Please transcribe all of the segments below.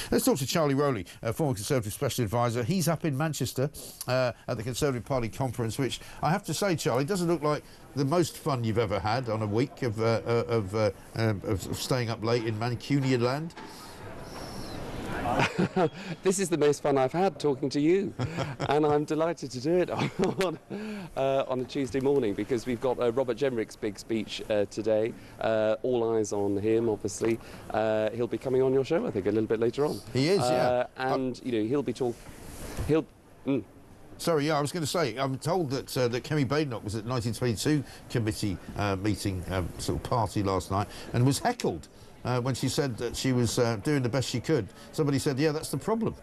Let's talk to Charlie Rowley, former Conservative Special Advisor. He's up in Manchester at the Conservative Party conference, which I have to say, Charlie, doesn't look like the most fun you've ever had on a week of staying up late in Mancunian land. This is the most fun I've had talking to you, and I'm delighted to do it on a Tuesday morning, because we've got Robert Jenrick's big speech today. All eyes on him, obviously. He'll be coming on your show, I think, a little bit later on. He is, yeah. And you know, he'll be talking. Sorry, yeah, I was going to say, I'm told that that Kemi Badenoch was at 1922 committee meeting sort of party last night and was heckled when she said that she was doing the best she could. Somebody said, yeah, that's the problem.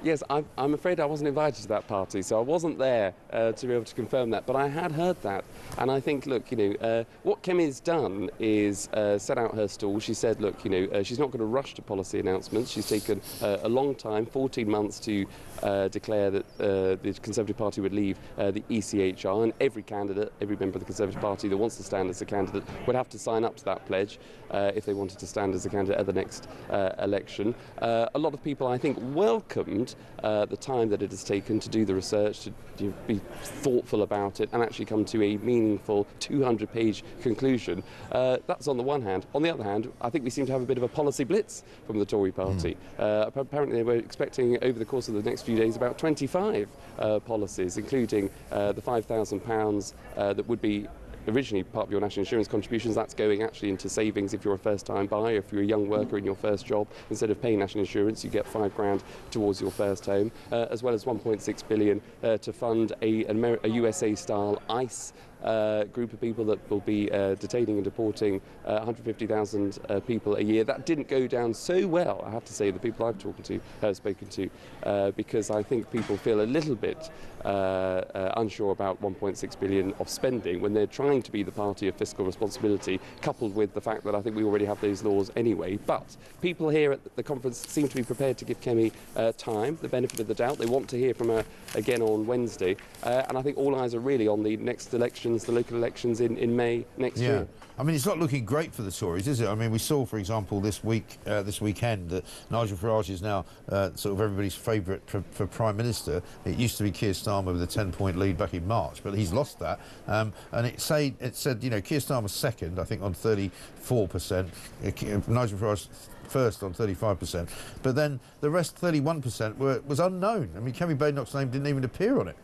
Yes, I'm afraid I wasn't invited to that party, so I wasn't there to be able to confirm that, but I had heard that. And I think, look, you know, what Kemi's done is set out her stall. She said, look, you know, she's not going to rush to policy announcements. She's taken a long time, 14 months, to declare that the Conservative Party would leave the ECHR, and every candidate, every member of the Conservative Party that wants to stand as a candidate would have to sign up to that pledge if they wanted to stand as a candidate at the next election. A lot of people, I think, welcomed the time that it has taken to do the research, to be thoughtful about it and actually come to a meaningful 200-page conclusion. That's on the one hand. On the other hand, I think we seem to have a bit of a policy blitz from the Tory party. Apparently they were expecting over the course of the next few days about 25 policies, including the £5,000 that would be originally part of your national insurance contributions. That's going actually into savings if you're a first-time buyer, if you're a young worker in your first job. Instead of paying national insurance, you get £5,000 towards your first home, as well as £1.6 billion to fund a USA-style ICE group of people that will be detaining and deporting 150,000 people a year. That didn't go down so well, I have to say, the people I've spoken to, because I think people feel a little bit unsure about 1.6 billion of spending when they're trying to be the party of fiscal responsibility, coupled with the fact that I think we already have those laws anyway. But people here at the conference seem to be prepared to give Kemi time, the benefit of the doubt. They want to hear from her again on Wednesday, and I think all eyes are really on the next elections, the local elections in May next year. I mean, it's not looking great for the Tories, is it? I mean, we saw, for example, this weekend, that Nigel Farage is now sort of everybody's favourite for Prime Minister. It used to be Keir Starmer with a 10-point lead back in March, but he's lost that. And it said, you know, Keir Starmer second, I think, on 34%. Nigel Farage first on 35%. But then the rest, 31%, was unknown. I mean, Kemi Badenoch's name didn't even appear on it.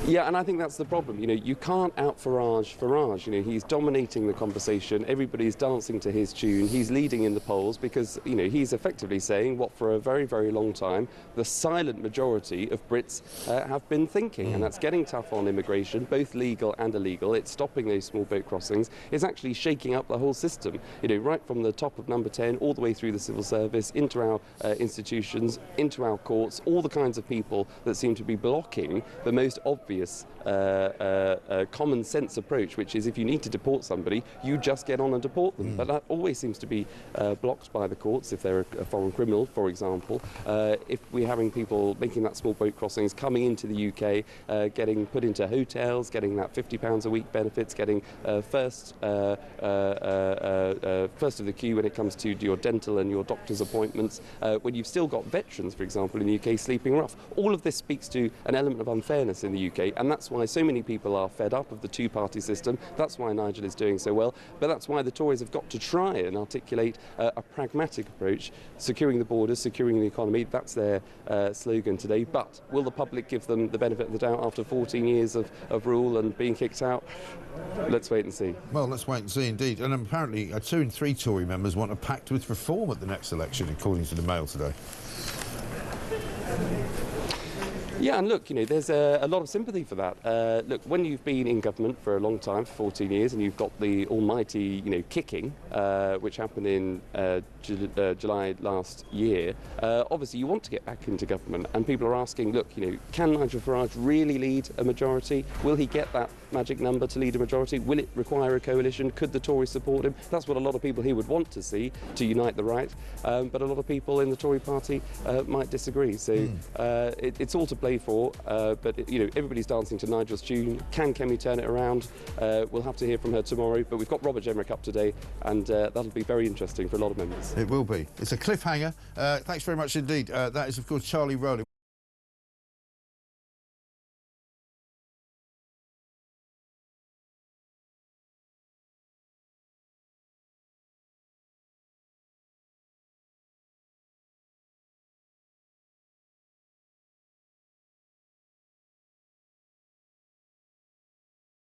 Yeah, and I think that's the problem. You know, you can't out-Farage Farage. You know, he's dominating the conversation. Everybody's dancing to his tune. He's leading in the polls because, you know, he's effectively saying what for a very, very long time the silent majority of Brits have been thinking. And that's getting tough on immigration, both legal and illegal. It's stopping those small boat crossings. It's actually shaking up the whole system. You know, right from the top of number 10 all the way through the civil service, into our institutions, into our courts, all the kinds of people that seem to be blocking the most obvious common sense approach, which is if you need to deport somebody, you just get on and deport them. But that always seems to be blocked by the courts if they're a foreign criminal, for example. If we're having people making that small boat crossings, coming into the UK, getting put into hotels, getting that £50 a week benefits, getting first of the queue when it comes to your dental and your doctor's appointments, when you've still got veterans, for example, in the UK sleeping rough. All of this speaks to an element of unfairness in the UK, and that's why so many people are fed up of the two-party system. That's why Nigel is doing so well, but that's why the Tories have got to try and articulate a pragmatic approach, securing the borders, securing the economy. That's their slogan today. But will the public give them the benefit of the doubt after 14 years of rule and being kicked out? Let's wait and see. Well, let's wait and see indeed. And apparently 2 in 3 Tory members want a pact with reform at the next election, according to the Mail today. Yeah, and look, you know, there's a lot of sympathy for that. Look, when you've been in government for a long time, for 14 years, and you've got the almighty, you know, kicking, which happened in July last year. Obviously, you want to get back into government, and people are asking, look, can Nigel Farage really lead a majority? Will he get that magic number to lead a majority? Will it require a coalition? Could the Tories support him? That's what a lot of people here would want to see, to unite the right, but a lot of people in the Tory party might disagree. So it's all to play for, but everybody's dancing to Nigel's tune. Can Kemi turn it around? We'll have to hear from her tomorrow, but we've got Robert Jenrick up today, and that'll be very interesting for a lot of members. It will be. It's a cliffhanger. Thanks very much indeed. That is, of course, Charlie Rowley.